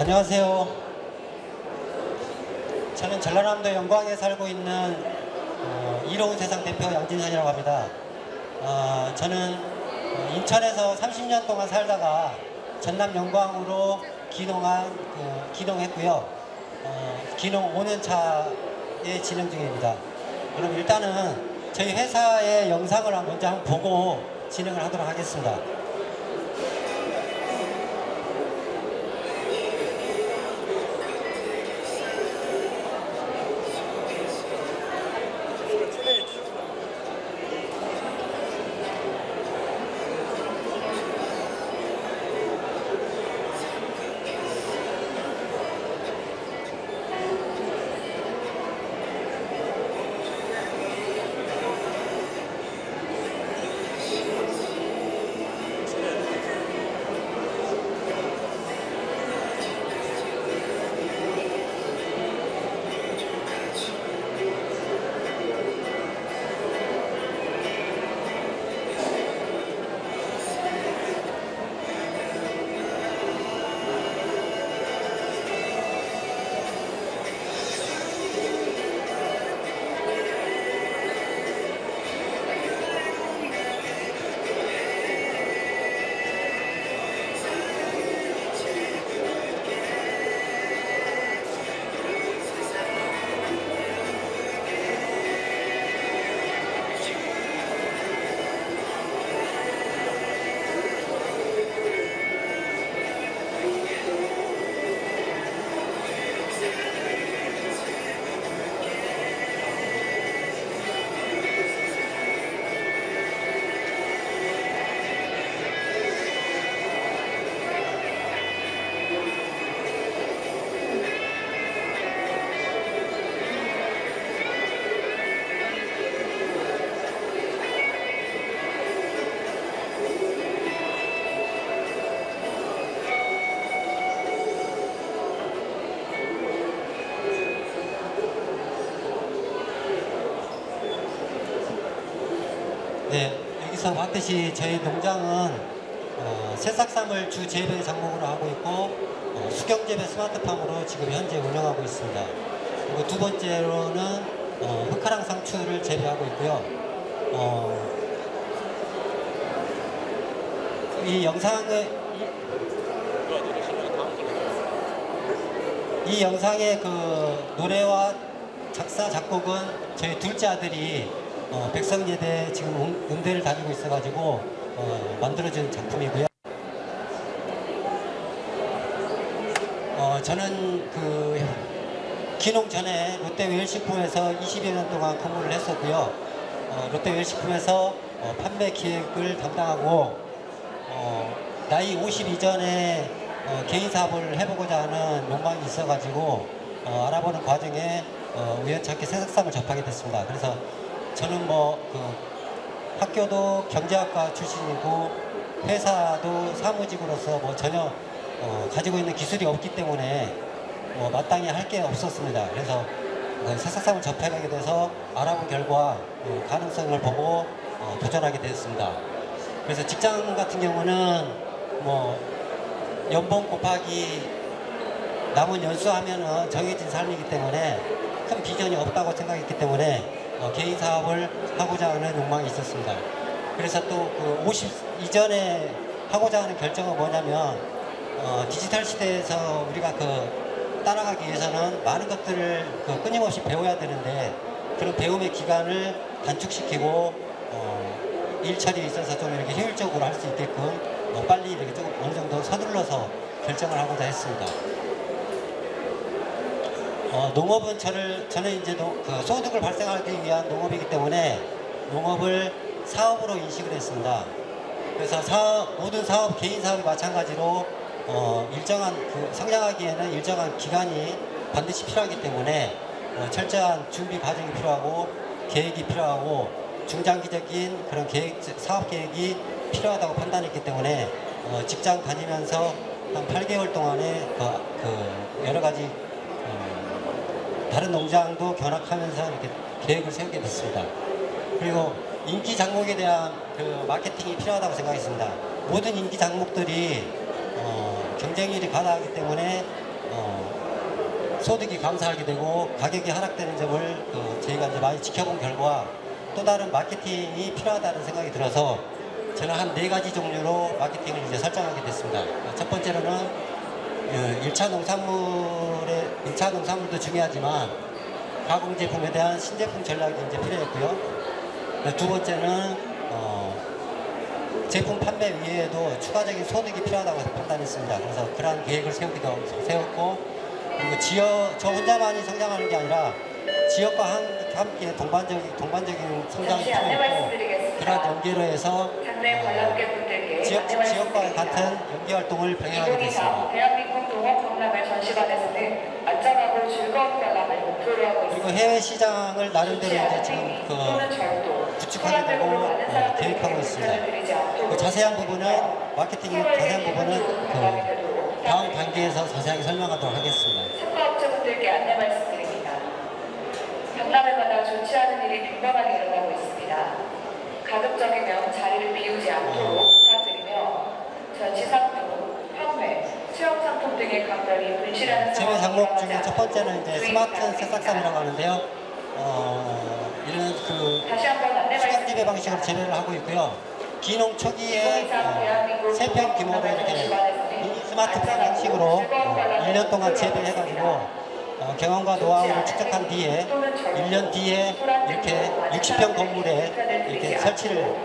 안녕하세요. 저는 전라남도 영광에 살고 있는 이로운 세상 대표 양진선이라고 합니다. 저는 인천에서 30년 동안 살다가 전남 영광으로 기농했고요. 기농 5년 차에 진행 중입니다. 그럼 일단은 저희 회사의 영상을 먼저 한번 보고 진행을 하도록 하겠습니다. 네, 여기서 봤듯이 저희 농장은 새싹삼을 주 재배 작목으로 하고 있고 수경재배 스마트팜으로 지금 현재 운영하고 있습니다. 그리고 두 번째로는 흑화랑 상추를 재배하고 있고요. 이 영상의 그 노래와 작사 작곡은 저희 둘째 아들이 백성예대 지금 음대를 다니고 있어가지고 만들어진 작품이고요. 저는 그 기농 전에 롯데웰식품에서 20여 년 동안 근무를 했었고요. 롯데웰식품에서 판매 기획을 담당하고 나이 50 이전에 개인 사업을 해보고자 하는 욕망이 있어가지고 알아보는 과정에 우연찮게 새싹삼을 접하게 됐습니다. 그래서 저는 학교도 경제학과 출신이고 회사도 사무직으로서 전혀 가지고 있는 기술이 없기 때문에 마땅히 할 게 없었습니다. 그래서 새싹삼을 접하게 돼서 알아본 결과 가능성을 보고 도전하게 되었습니다. 그래서 직장 같은 경우는 연봉 곱하기 남은 연수하면은 정해진 삶이기 때문에 큰 비전이 없다고 생각했기 때문에 개인 사업을 하고자 하는 욕망이 있었습니다. 그래서 또 50 이전에 하고자 하는 결정은 뭐냐면 디지털 시대에서 우리가 따라가기 위해서는 많은 것들을 끊임없이 배워야 되는데 그런 배움의 기간을 단축시키고 일 처리에 있어서 좀 이렇게 효율적으로 할 수 있게끔 빨리 이렇게 좀 어느 정도 서둘러서 결정을 하고자 했습니다. 농업은 저는 이제 소득을 발생하기 위한 농업이기 때문에 농업을 사업으로 인식을 했습니다. 그래서 모든 사업, 개인 사업이 마찬가지로 일정한 성장하기에는 일정한 기간이 반드시 필요하기 때문에 철저한 준비 과정이 필요하고 계획이 필요하고 중장기적인 그런 사업 계획이 필요하다고 판단했기 때문에 직장 다니면서 한 8개월 동안에 여러 가지 다른 농장도 견학하면서 이렇게 계획을 세우게 됐습니다. 그리고 인기 작목에 대한 마케팅이 필요하다고 생각했습니다. 모든 인기 작목들이 경쟁률이 가다하기 때문에 소득이 감소하게 되고 가격이 하락되는 점을 저희가 이제 많이 지켜본 결과 또 다른 마케팅이 필요하다는 생각이 들어서 저는 한 4가지 종류로 마케팅을 이제 설정하게 됐습니다. 첫 번째로는 1차 농산물도 중요하지만 가공 제품에 대한 신제품 전략이 이제 필요했고요. 두 번째는 제품 판매 위에도 추가적인 소득이 필요하다고 판단했습니다. 그래서 그러한 계획을 세웠고, 그리고 저 혼자만이 성장하는 게 아니라 지역과 함께 동반적인 성장이 필요했고, 그러한 연계로 해서 지역과 같은 연계 활동을 병행하게 됐습니다. 대한민국 농업박람회 전시관에서는 안전하고 즐거운 관람을 목표로 하고 있습니다. 그리고 해외 시장을 나름대로 이제 지금 구축하게 되고 계획하고 있습니다. 그 자세한 부분은 마케팅 자세한 부분은 다음 단계에서 자세하게 설명하도록 하겠습니다. 참가업체분들께 안내 말씀드립니다. 박람회마다 좋지 않은 일이 빈번하게 일어나고 있습니다. 가급적이면 자리를 비우지 않도록 부탁드리며 전시 상품, 판매, 체험 상품 등의 각별히 분실하는 재배 작목 중에 첫 번째는 이제 스마트 새싹삼이라고 하는데요. 이런 시각 재배 방식으로 재배를 하고 있고요. 기농 초기에 세평 규모로 이렇게 미니 스마트팜 형식으로 1년 동안 재배해가지고 경험과 노하우를 축적한 뒤에 1년 뒤에 이렇게 60평 건물에 이렇게 설치를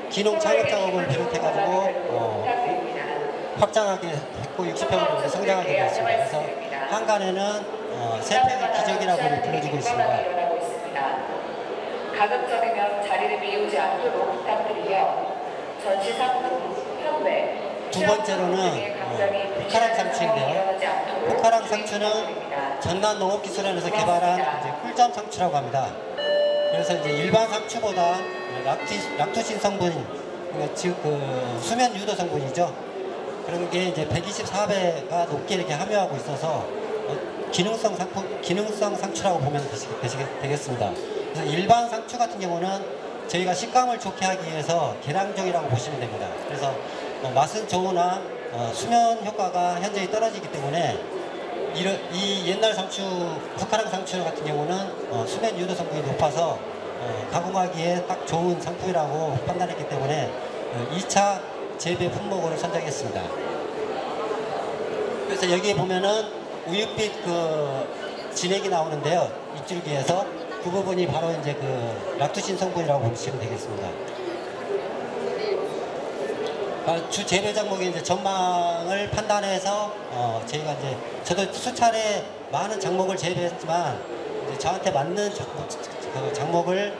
기농 창업 작업을 비롯해가지고 확장하게 했고 60평으로 성장하게 되었습니다. 그래서 한간에는 3평의 기적이라고 불러주고 있습니다. 가급적이면 자리를 비우지 않도록 부탁드리며 전시 상품, 판매, 두 번째로는 포카랑 상추인데요. 포카랑 상추는 전남 농업기술원에서 개발한 이제 꿀잠 상추라고 합니다. 그래서 이제 일반 상추보다 락토신 성분, 즉 수면 유도 성분이죠. 그런 게 이제 124배가 높게 이렇게 함유하고 있어서 기능성 상추라고 보면 되겠습니다. 그래서 일반 상추 같은 경우는 저희가 식감을 좋게 하기 위해서 계량종이라고 보시면 됩니다. 그래서 맛은 좋으나 수면 효과가 현저히 떨어지기 때문에 이 옛날 상추, 포카랑 상추 같은 경우는 수면 유도 성분이 높아서 가공하기에 딱 좋은 상품이라고 판단했기 때문에 2차 재배 품목으로 선정했습니다. 그래서 여기에 보면은 우윳빛 진액이 나오는데요. 입줄기에서 그 부분이 바로 이제 락토신 성분이라고 보시면 되겠습니다. 주 재배 작목의 이제 전망을 판단해서 저희가 이제 저도 수차례 많은 작목을 재배했지만 이제 저한테 맞는 작목을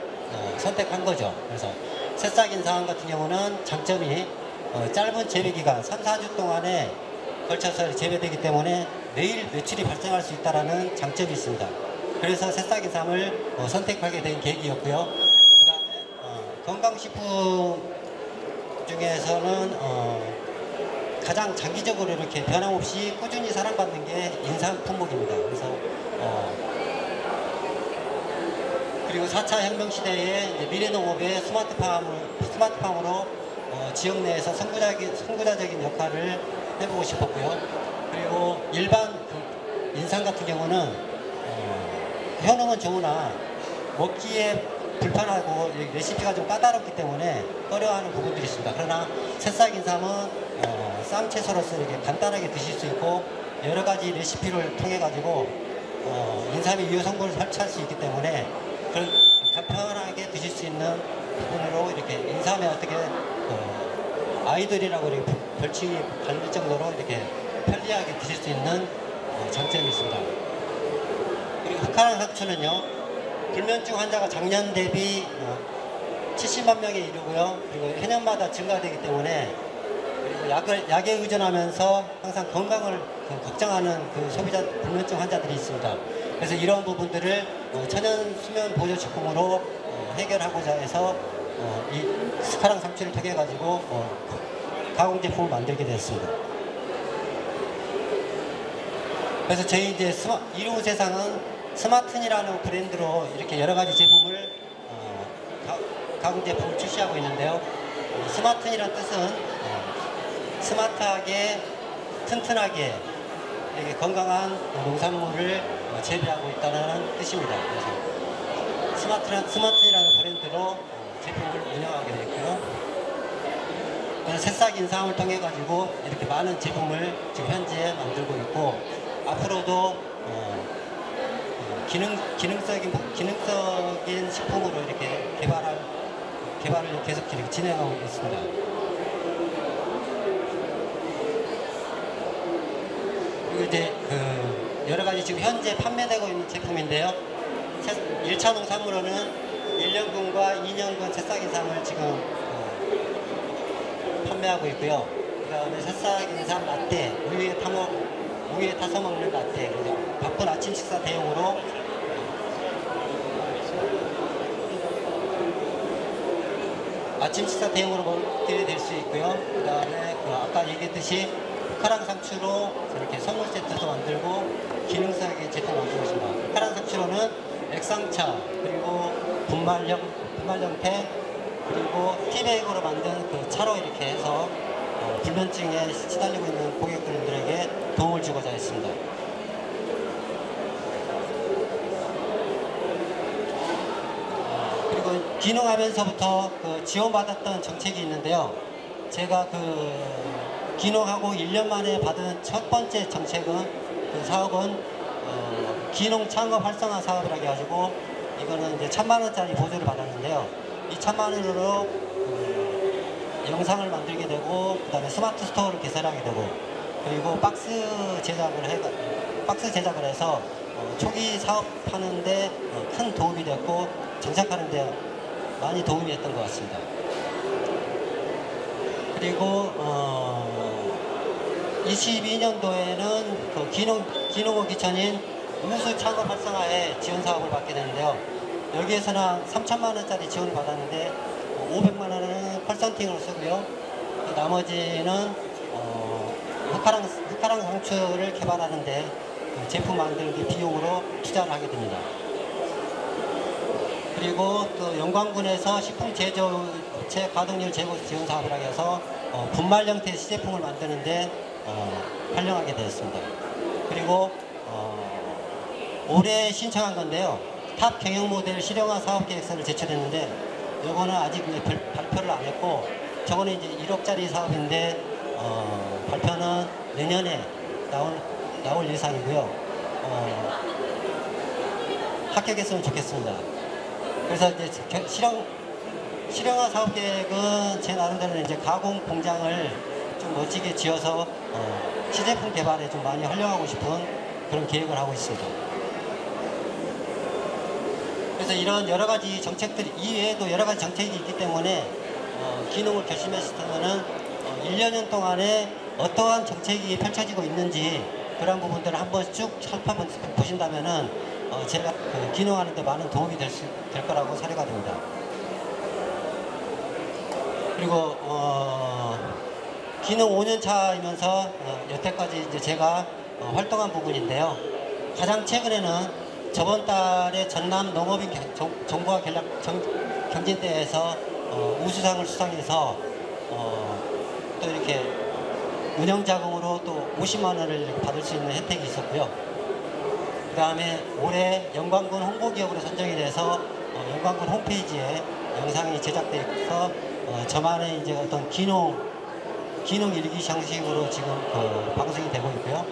선택한 거죠. 그래서 새싹 인삼 같은 경우는 장점이 짧은 재배 기간 3-4주 동안에 걸쳐서 재배되기 때문에 매일 매출이 발생할 수 있다는 장점이 있습니다. 그래서 새싹 인삼을 선택하게 된 계기였고요. 그 다음에 건강식품 중에서는 가장 장기적으로 이렇게 변함없이 꾸준히 사랑받는 게 인삼 품목입니다. 그래서 그리고 4차 혁명 시대에 미래농업의 스마트팜으로 지역 내에서 선구자적인 역할을 해보고 싶었고요. 그리고 일반 인삼 같은 경우는 효능은 좋으나 먹기에 불편하고 레시피가 좀 까다롭기 때문에 꺼려하는 부분들이 있습니다. 그러나 새싹 인삼은 쌈채소로서 이렇게 간단하게 드실 수 있고 여러 가지 레시피를 통해 가지고 인삼의 유효 성분을 섭취할 수 있기 때문에 그런 간편하게 드실 수 있는 부분으로 이렇게 인삼에 어떻게 아이들이라고 이렇게 별칭이 달릴 정도로 이렇게 편리하게 드실 수 있는 장점이 있습니다. 그리고 포카랑 상추는요. 불면증 환자가 작년 대비 70만 명에 이르고요. 그리고 해년마다 증가되기 때문에 그리고 약에 의존하면서 항상 건강을 걱정하는 소비자 불면증 환자들이 있습니다. 그래서 이런 부분들을 천연 수면 보조 제품으로 해결하고자 해서 이 포카랑 상추를 통해 가지고 가공 제품을 만들게 되었습니다. 그래서 저희 이제 이로운 세상은 스마튼이라는 브랜드로 이렇게 여러 가지 제품을 가공 제품을 출시하고 있는데요. 스마튼이라는 뜻은 스마트하게, 튼튼하게 되게 건강한 농산물을 재배하고 있다는 뜻입니다. 그래서 스마트이라는 브랜드로 제품을 운영하게 되었고요. 새싹 인상을 통해 가지고 이렇게 많은 제품을 지금 현재 만들고 있고, 앞으로도 기능적인 식품으로 이렇게 개발을 계속 이렇게 진행하고 있습니다. 그리고 이제 여러 가지 지금 현재 판매되고 있는 제품인데요. 1차 농산물로는 1년근과 2년근 새싹 인삼을 지금 판매하고 있고요. 그 다음에 새싹 인삼 라떼, 우유에 타서 먹는 라떼, 그리고 바쁜 아침 식사 대용으로 먹게 될 수 있고요. 그 다음에 아까 얘기했듯이 카랑 상추로 이렇게 선물 세트도 만들고 기능성의 제품 만들고 있습니다. 카랑 상추로는 액상차, 그리고 분말형태, 그리고 티백으로 만든 그 차로 이렇게 해서 불면증에 시달리고 있는 고객분들에게 도움을 주고자 했습니다. 그리고 기농하면서부터 지원받았던 정책이 있는데요. 제가 기농하고 1년 만에 받은 첫 번째 정책은 사업은 기농 창업 활성화 사업이라고 해가지고, 이거는 이제 1,000만 원짜리 보조를 받았는데요. 이 1,000만 원으로 영상을 만들게 되고, 그 다음에 스마트 스토어를 개설하게 되고, 그리고 박스 제작을 해서 초기 사업하는데 큰 도움이 됐고, 정착하는데 많이 도움이 됐던 것 같습니다. 그리고 22년도에는 기농 기천인 우수 창업 활성화에 지원 사업을 받게 되는데요. 여기에서는 3,000만 원짜리 지원을 받았는데 500만 원은 컨설팅으로 쓰고요. 나머지는 흑화랑 상추를 개발하는데 제품 만들기 비용으로 투자를 하게 됩니다. 그리고 또 영광군에서 식품 제조업체 가동률 제고 지원 사업을 하게 해서 분말 형태의 시제품을 만드는데 활용하게 되었습니다. 그리고 올해 신청한 건데요. 탑 경영 모델 실용화 사업 계획서를 제출했는데, 이거는 아직 발표를 안 했고, 저거는 이제 1억짜리 사업인데 발표는 내년에 나올 예상이고요. 합격했으면 좋겠습니다. 그래서 이제 실용화 사업 계획은 제 나름대로 이제 가공 공장을 좀 멋지게 지어서 시제품 개발에 좀 많이 활용하고 싶은 그런 계획을 하고 있습니다. 그래서 이런 여러 가지 정책들 이외에도 여러 가지 정책이 있기 때문에 기농을 결심했으면은 1년 동안에 어떠한 정책이 펼쳐지고 있는지 그런 부분들을 한번 쭉 살펴보신다면은 제가 기농하는 데 많은 도움이 될 거라고 사례가 됩니다. 그리고 기농 5년 차이면서 여태까지 이제 제가 활동한 부분인데요. 가장 최근에는 저번 달에 전남 농업인 정보화 경진대회에서 우수상을 수상해서 또 이렇게 운영자금으로 또 50만 원을 받을 수 있는 혜택이 있었고요. 그 다음에 올해 영광군 홍보기업으로 선정이 돼서 영광군 홈페이지에 영상이 제작돼서 저만의 이제 어떤 기농 일기 형식으로 지금 방송이 되고 있고요.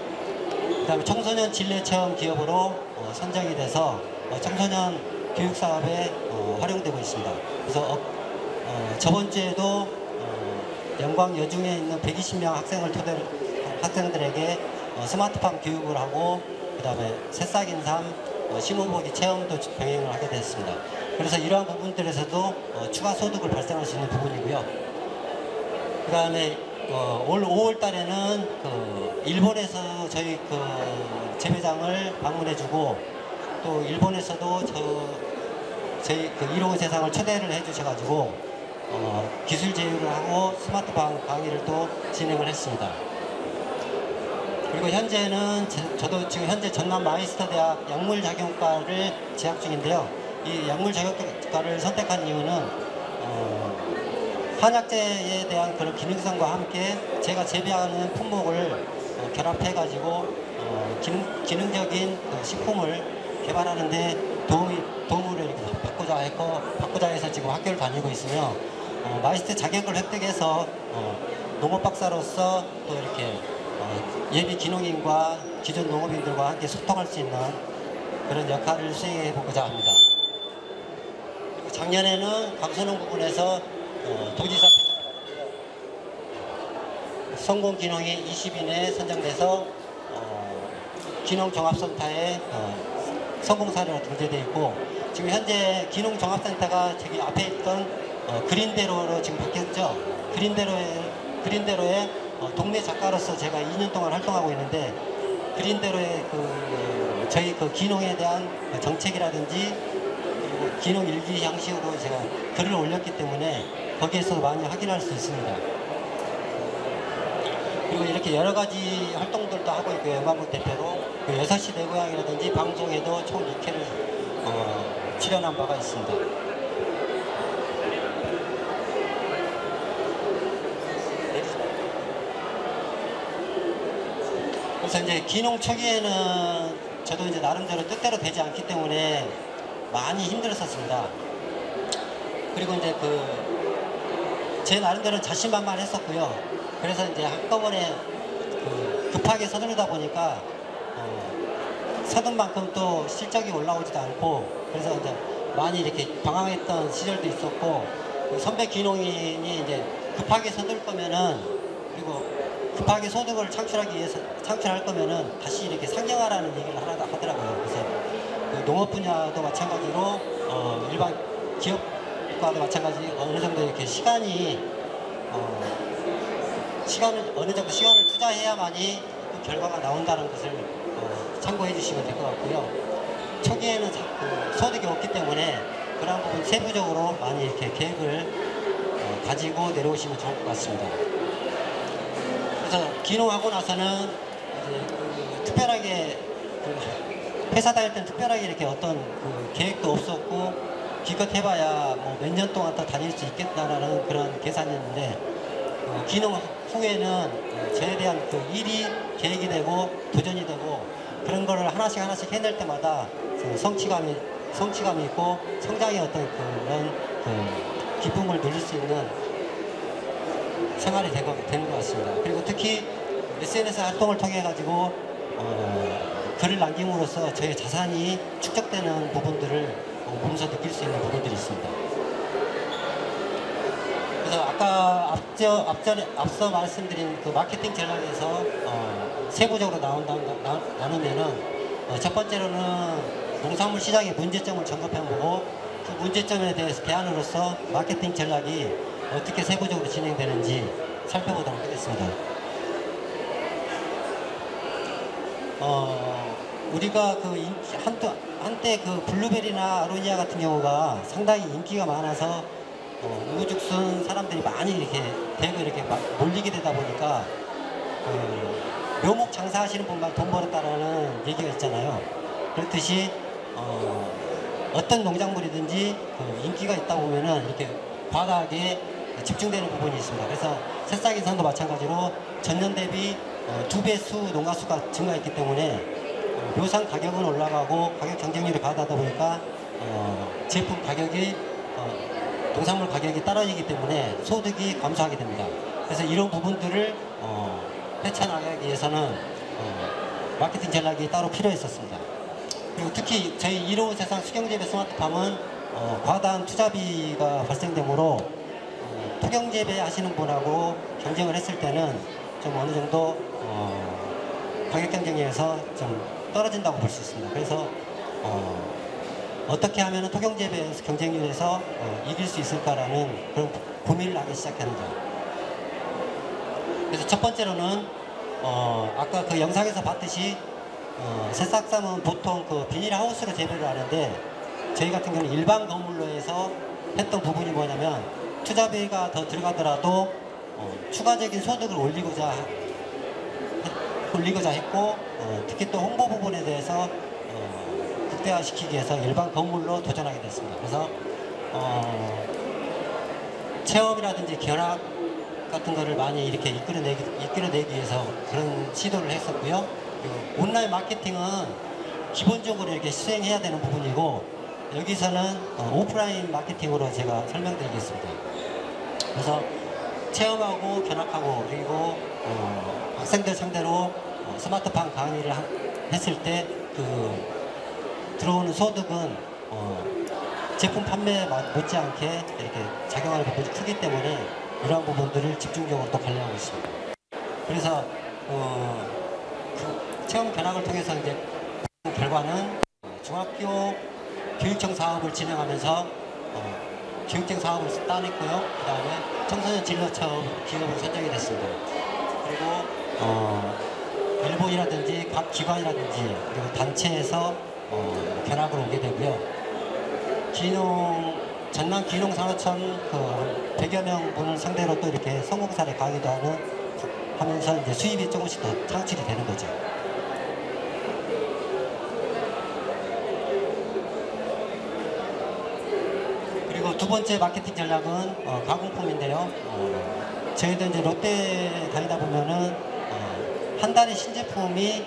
그 다음에 청소년 진례체험 기업으로 선정이 돼서 청소년 교육사업에 활용되고 있습니다. 그래서 저번 주에도 영광 여중에 있는 120명 학생들에게 스마트팜 교육을 하고, 그 다음에 새싹인삼 심어보기 체험도 병행을 하게 됐습니다. 그래서 이러한 부분들에서도 추가 소득을 발생할 수 있는 부분이고요. 그 다음에 올 5월 달에는 일본에서 저희 재배장을 방문해주고, 또 일본에서도 저희 1호원 세상을 초대를 해주셔가지고 기술 제휴를 하고 스마트팜 강의를 또 진행을 했습니다. 그리고 현재는 저도 지금 현재 전남 마이스터대학 약물작용과를 재학 중인데요. 이 약물작용과를 선택한 이유는 한약재에 대한 그런 기능성과 함께 제가 재배하는 품목을 결합해 가지고 기능적인 그 식품을 개발하는데 도움을 이렇게 받고자 해서 지금 학교를 다니고 있으며 마이스터 자격을 획득해서 농업 박사로서 또 이렇게 예비 기농인과 기존 농업인들과 함께 소통할 수 있는 그런 역할을 수행해 보고자 합니다. 그리고 작년에는 감소농 부분에서 도지사 성공 기농이 20인에 선정돼서 기농 종합센터에 성공 사례로 등재되어 있고, 지금 현재 기농 종합센터가 저기 앞에 있던 그린대로로 지금 바뀌었죠. 그린대로의 동네 작가로서 제가 2년 동안 활동하고 있는데, 그린대로의 저희 기농에 대한 정책이라든지 그리고 기농 일기 형식으로 제가 글을 올렸기 때문에 거기에서 많이 확인할 수 있습니다. 그리고 이렇게 여러 가지 활동들도 하고 있고요. 영광국 대표로 6시 내 고향이라든지 방송에도 총 2회를 출연한 바가 있습니다. 그래서 이제 기농 초기에는 저도 이제 나름대로 뜻대로 되지 않기 때문에 많이 힘들었었습니다. 그리고 이제 제 나름대로는 자신만만했었고요. 그래서 이제 한꺼번에 급하게 서두르다 보니까 서둔 만큼 또 실적이 올라오지도 않고, 그래서 이제 많이 이렇게 방황했던 시절도 있었고, 선배 기농인이 이제 급하게 서둘 거면은, 그리고 급하게 소득을 창출할 거면은 다시 이렇게 상경하라는 얘기를 하더라고요. 그래서 농업 분야도 마찬가지로 일반 기업과도 마찬가지 어느 정도 이렇게 어느 정도 시간을 투자해야만이 그 결과가 나온다는 것을 참고해 주시면 될 것 같고요. 초기에는 소득이 없기 때문에 그런 부분 세부적으로 많이 이렇게 계획을 가지고 내려오시면 좋을 것 같습니다. 그래서 기농하고 나서는 이제 특별하게 회사 다닐 때는 특별하게 이렇게 어떤 계획도 없었고, 기껏 해봐야 뭐 몇 년 동안 더 다닐 수 있겠다라는 그런 계산이었는데, 기농 후에는 저에 대한 일이 계획이 되고 도전이 되고, 그런 거를 하나씩 해낼 때마다 성취감이 있고 성장의 어떤 그런 기쁨을 누릴 수 있는 생활이 되는 것 같습니다. 그리고 특히 SNS 활동을 통해 가지고 글을 남김으로써 저의 자산이 축적되는 부분들을 보면서 느낄 수 있는 부분들이 있습니다. 그래서 아까 앞서 말씀드린 마케팅 전략에서 세부적으로 나누면은 첫 번째로는 농산물 시장의 문제점을 점검해보고, 그 문제점에 대해서 대안으로서 마케팅 전략이 어떻게 세부적으로 진행되는지 살펴보도록 하겠습니다. 우리가 한때 블루베리나 아로니아 같은 경우가 상당히 인기가 많아서 우후죽순 사람들이 많이 이렇게 대거 이렇게 막 몰리게 되다 보니까 묘목 장사하시는 분만 돈 벌었다라는 얘기가 있잖아요. 그렇듯이 어떤 농작물이든지 인기가 있다 보면은 이렇게 과다하게 집중되는 부분이 있습니다. 그래서 새싹인선도 마찬가지로 전년 대비 2배 수 농가수가 증가했기 때문에 묘상 가격은 올라가고 가격 경쟁률이 가다하다 보니까 제품 가격이 농산물 가격이 떨어지기 때문에 소득이 감소하게 됩니다. 그래서 이런 부분들을 헤쳐나가기 위해서는 마케팅 전략이 따로 필요했었습니다. 그리고 특히 저희 이로운 세상 수경재배 스마트팜은 과다한 투자비가 발생되므로 토경재배 하시는 분하고 경쟁을 했을 때는 좀 어느 정도 가격 경쟁에서 좀 떨어진다고 볼 수 있습니다. 그래서 어떻게 하면 토경재배 경쟁률에서 이길 수 있을까라는 그런 고민을 하기 시작합니다. 그래서 첫 번째로는 아까 영상에서 봤듯이 새싹쌈은 보통 비닐하우스로 재배를 하는데, 저희 같은 경우는 일반 건물로 해서 했던 부분이 뭐냐면, 투자비가 더 들어가더라도 추가적인 소득을 올리고자 했고, 특히 또 홍보 부분에 대해서 극대화시키기 위해서 일반 건물로 도전하게 됐습니다. 그래서 체험이라든지 견학 같은 거를 많이 이렇게 이끌어내기 위해서 그런 시도를 했었고요. 그리고 온라인 마케팅은 기본적으로 이렇게 수행해야 되는 부분이고, 여기서는 오프라인 마케팅으로 제가 설명드리겠습니다. 그래서 체험하고 견학하고, 그리고 학생들 상대로 스마트팜 강의를 했을 때 들어오는 소득은 제품 판매에 못지않게 이렇게 작용하는 부분이 크기 때문에 이러한 부분들을 집중적으로 또 관리하고 있습니다. 그래서 그 체험 견학을 통해서 이제 결과는 중학교 교육청 사업을 진행하면서 교육청 사업을 따냈고요. 그 다음에 청소년 진로처 기업으로 선정이 됐습니다. 그리고 일본이라든지 각 기관이라든지 그리고 단체에서 견학을 오게 되고요. 전남 기농산어촌 100여 명 분을 상대로 또 이렇게 성공 사례 강의도 하면서 이제 수입이 조금씩 더 창출이 되는 거죠. 그리고 두 번째 마케팅 전략은 가공품인데요. 저희도 이제 롯데 다니다 보면은 한 달에 신제품이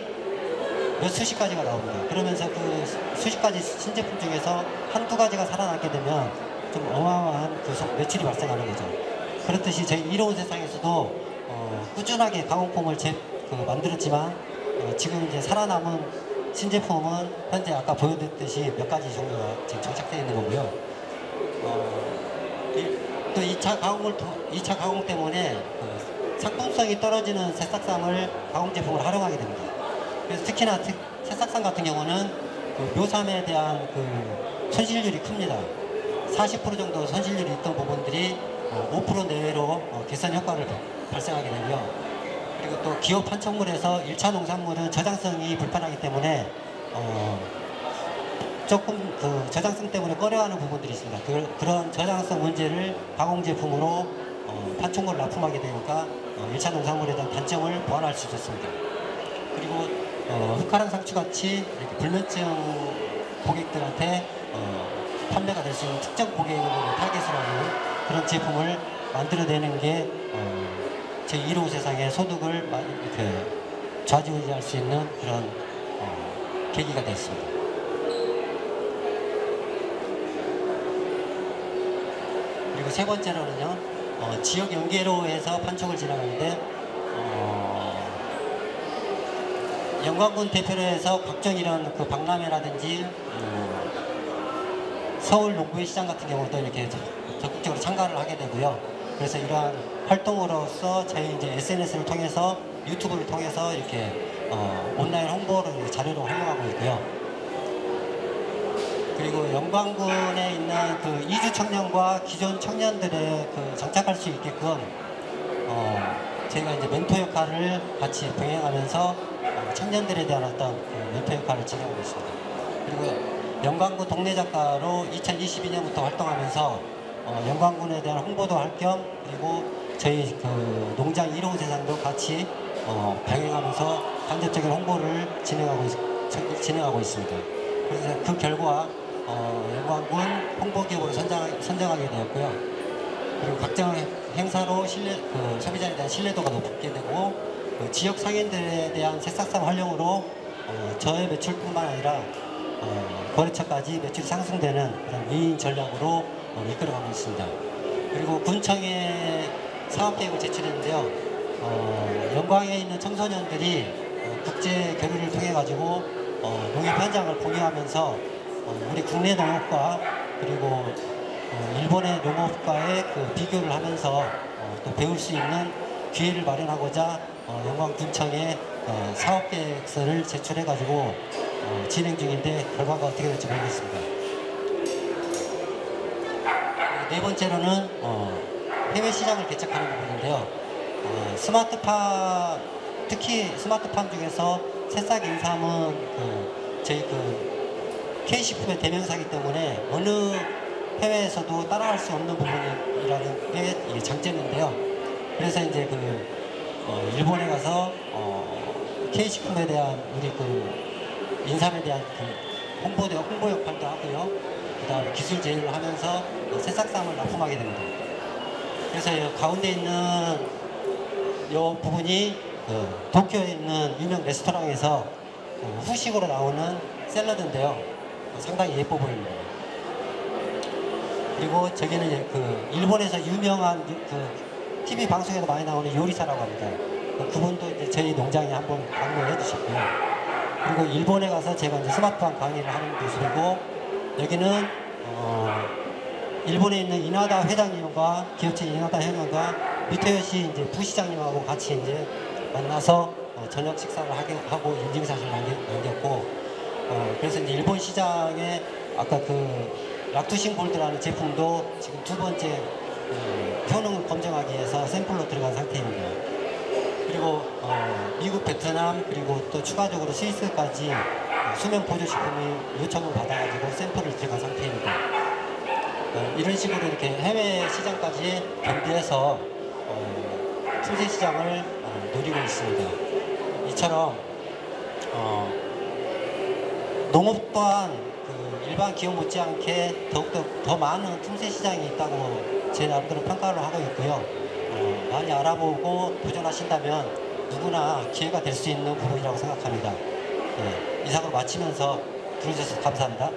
몇 수십 가지가 나옵니다. 그러면서 그 수십 가지 신제품 중에서 한두 가지가 살아남게 되면 좀 어마어마한 매출이 발생하는 거죠. 그렇듯이 저희 이로운 세상에서도 꾸준하게 가공품을 만들었지만 지금 이제 살아남은 신제품은 현재 아까 보여드렸듯이 몇 가지 종류가 지금 정착되어 있는 거고요. 또 2차 가공 때문에 상품성이 떨어지는 새싹삼을 가공 제품을 활용하게 됩니다. 그래서 특히나 새싹삼 같은 경우는 묘삼에 대한 손실률이 큽니다. 40% 정도 손실률이 있던 부분들이 5% 내외로 개선 효과를 발생하게 되고요. 그리고 또 기업 판촉물에서 1차 농산물은 저장성이 불편하기 때문에 조금 저장성 때문에 꺼려하는 부분들이 있습니다. 그런 저장성 문제를 가공 제품으로 판촉물을 납품하게 되니까 1차 농산물에 대한 단점을 보완할 수 있었습니다. 그리고 흑화랑 상추같이 이렇게 불면증 고객들한테 판매가 될 수 있는 특정 고객을 타겟으로 하는 그런 제품을 만들어내는 게 제 1호 세상의 소득을 이렇게 좌지우지할 수 있는 그런 계기가 됐습니다. 그리고 세 번째로는요, 지역 연계로 해서 판촉을 진행하는데 영광군 대표로 해서 각종 이런 박람회라든지 서울 농부의 시장 같은 경우도 이렇게 적극적으로 참가를 하게 되고요. 그래서 이러한 활동으로서 저희 이제 SNS를 통해서, 유튜브를 통해서 이렇게 온라인 홍보를 자료로 활용하고 있고요. 그리고 영광군에 있는 이주 청년과 기존 청년들의 정착할 수 있게끔 저희가 이제 멘토 역할을 같이 병행하면서 청년들에 대한 어떤 멘토 역할을 진행하고 있습니다. 그리고 영광군 동네 작가로 2022년부터 활동하면서 영광군에 대한 홍보도 할 겸, 그리고 저희 농장 1호 세상도 같이 병행하면서 간접적인 홍보를 진행하고 있습니다. 그래서 그 결과 영광군 홍보기업으로 선정하게 되었고요. 그리고 각종 행사로 소비자에 대한 신뢰도가 높게 되고, 지역 상인들에 대한 새싹삼 활용으로 저의 매출뿐만 아니라 거래처까지 매출이 상승되는 그런 위인 전략으로 이끌어가고 있습니다. 그리고 군청에 사업계획을 제출했는데요. 영광에 있는 청소년들이 국제 교류를 통해 가지고 농협 현장을 공유하면서 우리 국내 농업과 그리고 일본의 농업과의 비교를 하면서 또 배울 수 있는 기회를 마련하고자 영광군청에 사업계획서를 제출해 가지고 진행 중인데 결과가 어떻게 될지 모르겠습니다. 네 번째로는 해외 시장을 개척하는 부분인데요. 스마트팜, 특히 스마트팜 중에서 새싹 인삼은 저희 K식품의 대명사이기 때문에 어느 해외에서도 따라갈 수 없는 부분이라는 게 이게 장점인데요. 그래서 이제 일본에 가서 K식품에 대한 우리 인삼에 대한 홍보 역할도 하고요. 그다음에 기술 제휴를 하면서 새싹삼을 납품하게 됩니다. 그래서 가운데 있는 이 부분이 도쿄에 있는 유명 레스토랑에서 후식으로 나오는 샐러드인데요. 상당히 예뻐 보입니다. 그리고 저기는 이제 일본에서 유명한 TV 방송에도 많이 나오는 요리사라고 합니다. 그분도 이제 저희 농장에 한번 방문해 주셨고요. 그리고 일본에 가서 제가 이제 스마트팜 강의를 하는 모습이고, 여기는 일본에 있는 이나다 회장님과 기업체 이나다 회장과 미토요시 이제 부시장님하고 같이 이제 만나서 저녁 식사를 하고 인증샷을 남겼고, 그래서 이제 일본 시장에 아까 락투신 골드라는 제품도 지금 두 번째 효능을 검증하기 위해서 샘플로 들어간 상태입니다. 그리고 미국, 베트남, 그리고 또 추가적으로 스위스까지 수면 보조식품이 요청을 받아가지고 샘플을 들어간 상태입니다. 이런 식으로 이렇게 해외 시장까지 겸비해서 품새 시장을 노리고 있습니다. 이처럼 농업 또한 일반 기업 못지않게 더욱더 더 많은 품새 시장이 있다고 제 나름대로 평가를 하고 있고요. 많이 알아보고 도전하신다면 누구나 기회가 될 수 있는 부분이라고 생각합니다. 이상으로 마치면서 들어주셔서 감사합니다.